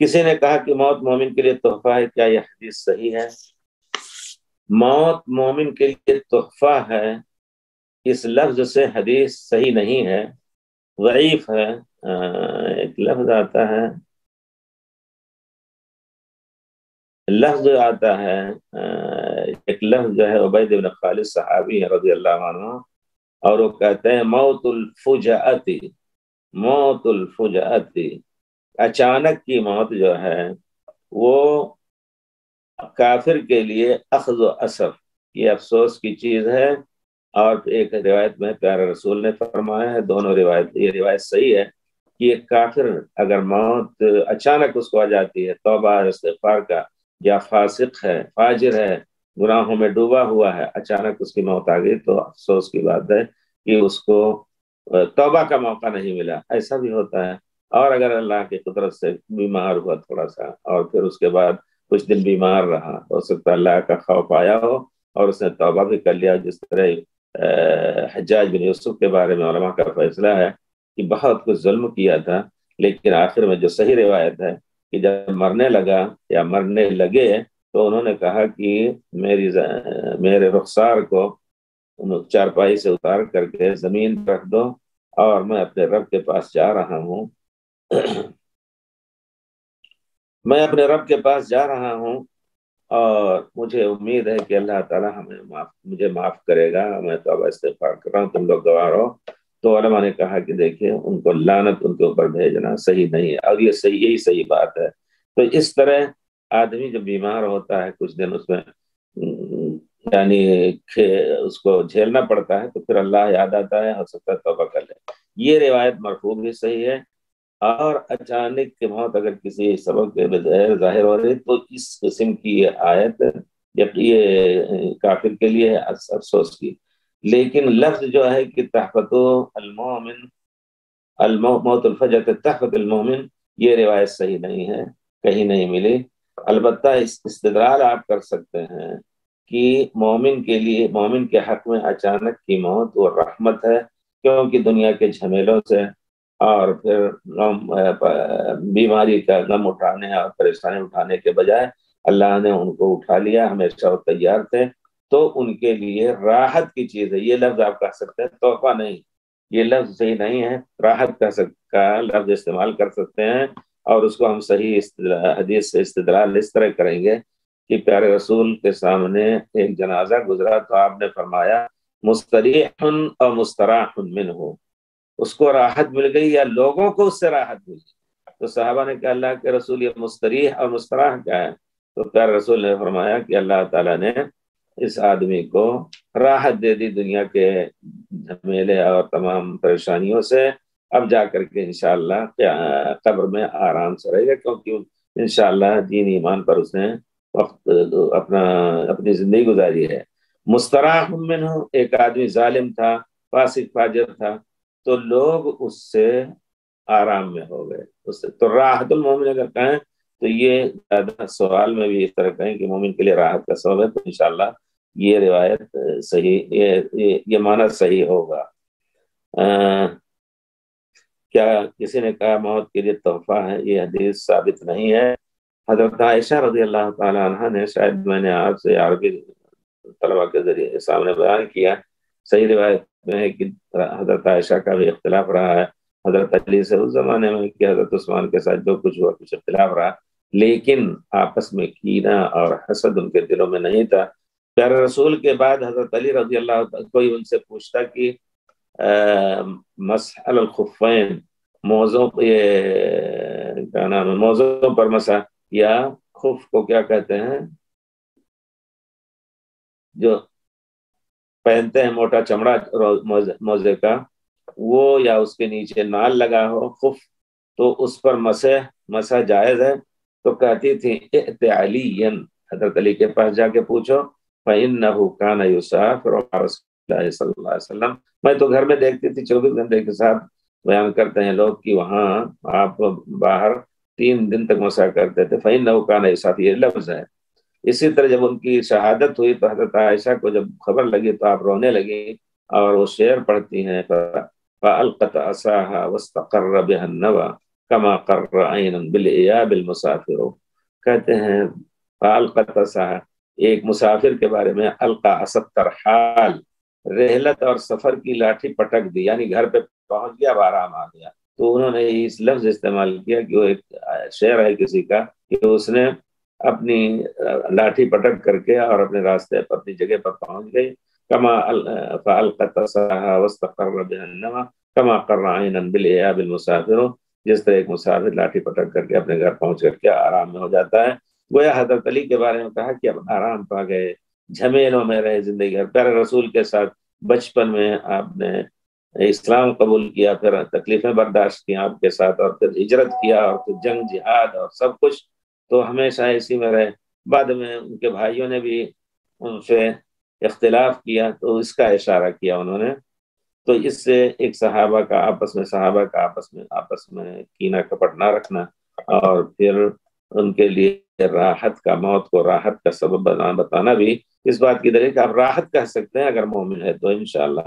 کسی نے کہا کہ موت مومن کے لیے تحفہ ہے، کیا یہ حدیث صحیح ہے؟ موت مومن کے لیے تحفہ ہے، اس لفظ سے حدیث صحیح نہیں ہے، ضعیف ہے۔ ایک لفظ آتا ہے ایک لفظ جو ہے عبید بن خالد صحابی ہے رضی اللہ عنہ، اور وہ کہتے ہیں موت الفجعتی، موت الفجعتی، اچانک کی موت جو ہے وہ کافر کے لیے اخذ و اثر، یہ افسوس کی چیز ہے۔ اور ایک روایت میں پیارے رسول نے فرمایا ہے، دونوں روایت، یہ روایت صحیح ہے کہ ایک کافر اگر موت اچانک اس کو آ جاتی ہے، توبہ استغفار کا، یا فاسق ہے، فاجر ہے، گناہوں میں ڈوبا ہوا ہے، اچانک اس کی موت آ گئی، تو افسوس کی بات ہے کہ اس کو توبہ کا موقع نہیں ملا، ایسا بھی ہوتا ہے۔ اور اگر اللہ کی قدرت سے بیمار ہوا تھوڑا سا، اور پھر اس کے بعد کچھ دن بیمار رہا، ہو سکتا ہے اللہ کا خوف آیا ہو اور اس نے توبہ بھی کر لیا، جس طرح حجاج بن یوسف کے بارے میں علماء کا فیصلہ ہے کہ بہت کچھ ظلم کیا تھا، لیکن آخر میں جو صحیح روایت ہے کہ جب مرنے لگا یا مرنے لگے تو انہوں نے کہا کہ میرے رخسار کو چارپائی سے اتار کر کے زمین رکھ دو، اور میں اپنے رب کے پاس جا رہا ہوں میں اپنے رب کے پاس جا رہا ہوں، اور مجھے امید ہے کہ اللہ تعالیٰ مجھے معاف کرے گا، میں توبہ استغفار کر رہا ہوں، تم لوگ گواہ رہو۔ تو علماء نے کہا کہ دیکھیں، ان کو لعنت ان کے اوپر بھیجنا صحیح نہیں ہے، اور یہ صحیح، یہی صحیح بات ہے۔ تو اس طرح آدمی جب بیمار ہوتا ہے کچھ دن، اس میں یعنی اس کو جھیلنا پڑتا ہے، تو پھر اللہ یاد آتا ہے، ہو سکتا ہے توبہ کر لے۔ یہ روایت مرفوع بھی صحیح ہے۔ اور اچانک کی موت اگر کسی سبب کے بغیر ظاہر ہو رہی، تو اس قسم کی یہ آیت یہ کافر کے لیے افسوس کی۔ لیکن لفظ جو ہے کہ تحفۃ المومن، موت الفجر تحفۃ المومن، یہ روایت صحیح نہیں ہے، کہیں نہیں ملی۔ البتہ اس استدلال آپ کر سکتے ہیں کہ مومن کے لیے، مومن کے حق میں اچانک کی موت وہ رحمت ہے، کیونکہ دنیا کے جھمیلوں سے اور پھر بیماری کا غم اٹھانے اور پریشانی اٹھانے کے بجائے اللہ نے ان کو اٹھا لیا، ہمیشہ وہ تیار تھے، تو ان کے لیے راحت کی چیز ہے۔ یہ لفظ آپ کہہ سکتے ہیں، تحفہ نہیں، یہ لفظ صحیح نہیں ہے، راحت کا لفظ استعمال کر سکتے ہیں، اور اس کو ہم صحیح حدیث سے استدلال اس طرح کریں گے کہ پیارے رسول کے سامنے ایک جنازہ گزرا، تو آپ نے فرمایا مستریح اور مستراح منہ، اس کو راحت مل گئی یا لوگوں کو اس سے راحت ملی؟ تو صحابہ نے کہا اللہ کے رسول، یہ مستریح اور مستراح کیا ہے؟ تو پیارے رسول نے فرمایا کہ اللہ تعالیٰ نے اس آدمی کو راحت دے دی دنیا کے جھمیلے اور تمام پریشانیوں سے، اب جا کر کے انشاءاللہ قبر میں آرام سے رہے گا، کیونکہ انشاءاللہ دین ایمان پر اس نے وقت اپنی زندگی گزاری ہے۔ مستراح منہ، ایک آدمی ظالم تھا، فاسق فاجر تھا، تو لوگ اس سے آرام میں ہو گئے، اس سے تو راحت المومن اگر کہیں تو یہ زیادہ سوال میں بھی اس طرح کہیں کہ مومن کے لیے راحت کا سبب ہے، تو انشاءاللہ یہ روایت صحیح، یہ معنی صحیح ہوگا۔ کیا کسی نے کہا موت کے لیے تحفہ ہے؟ یہ حدیث ثابت نہیں ہے۔ حضرت عائشہ رضی اللہ تعالی عنہ نے، شاید میں نے آپ سے عربی طلبہ کے ذریعے سامنے بیان کیا، صحیح روایت میں ہے کہ حضرت عائشہ کا بھی اختلاف رہا ہے حضرت علی سے اس زمانے میں، کہ حضرت عثمان کے ساتھ جو کچھ ہوا، کچھ اختلاف رہا، لیکن آپس میں کینہ اور حسد ان کے دلوں میں نہیں تھا۔ پیارے رسول کے بعد حضرت علی رضی اللہ عنہ، کوئی ان سے پوچھتا کہ مسح علی الخفین، موزوں کیا نام ہے، موزوں پر مسح، یا خف کو کیا کہتے ہیں جو پہنتے ہیں، موٹا چمڑا موزے کا، وہ یا اس کے نیچے نال لگا ہو خف، تو اس پر مسح جائز ہے؟ تو کہتی تھی ائت علیًا، حضرت علی کے پاس جا کے پوچھو، فإنه كان يسافر مع رسول اللہ صلی اللہ علیہ وسلم، میں تو گھر میں دیکھتی تھی 24 گھنٹے کے ساتھ، بیان کرتے ہیں لوگ کہ وہاں آپ باہر 3 دن تک مسح کرتے تھے، فإنه كان يسافر، یہ لفظ ہے۔ اسی طرح جب ان کی شہادت ہوئی تو حضرت عائشہ کو جب خبر لگی تو آپ رونے لگی، اور وہ شعر پڑھتی ہیں، فَأَلْقَتْ عَصَاهَا وَاسْتَقَرَّ بِهَا النَّوَىٰ کما قر عینا بالایاب المسافر، کہتے ہیں فالقت عصاها، ایک مسافر کے بارے میں القا اسد ترحال، رحلت اور سفر کی لاٹھی پٹک دی، یعنی گھر پہ پہنچ گیا اب آرام آ گیا. تو انہوں نے اس لفظ استعمال کیا کہ وہ ایک شعر ہے کسی کا کہ اس نے اپنی لاٹھی پٹک کر کے اور اپنے راستے پر اپنی جگہ پر پہنچ گئی. کما فالقت عصاها واستقر بها النوى کما قر عینا بالایاب المسافر، جس طرح ایک مسافر لاٹھی پٹک کر کے اپنے گھر پہنچ کر کے آرام میں ہو جاتا ہے. گویا حضرت علی کے بارے میں کہا کہ اب آرام پا گئے، جھمیلوں میں رہے زندگی بھر، پیارے رسول کے ساتھ بچپن میں آپ نے اسلام قبول کیا، پھر تکلیفیں برداشت کی آپ کے ساتھ، اور پھر ہجرت کیا، اور پھر جنگ جہاد اور سب کچھ، تو ہمیشہ اسی میں رہے. بعد میں ان کے بھائیوں نے بھی ان سے اختلاف کیا تو اس کا اشارہ کیا انہوں نے. تو اس سے ایک صحابہ کا آپس میں کینہ کپٹ نہ رکھنا، اور پھر ان کے لیے راحت کا، موت کو راحت کا سبب بتانا بھی اس بات کی دلیل کہ آپ راحت کہہ سکتے ہیں اگر مومن ہے تو انشاءاللہ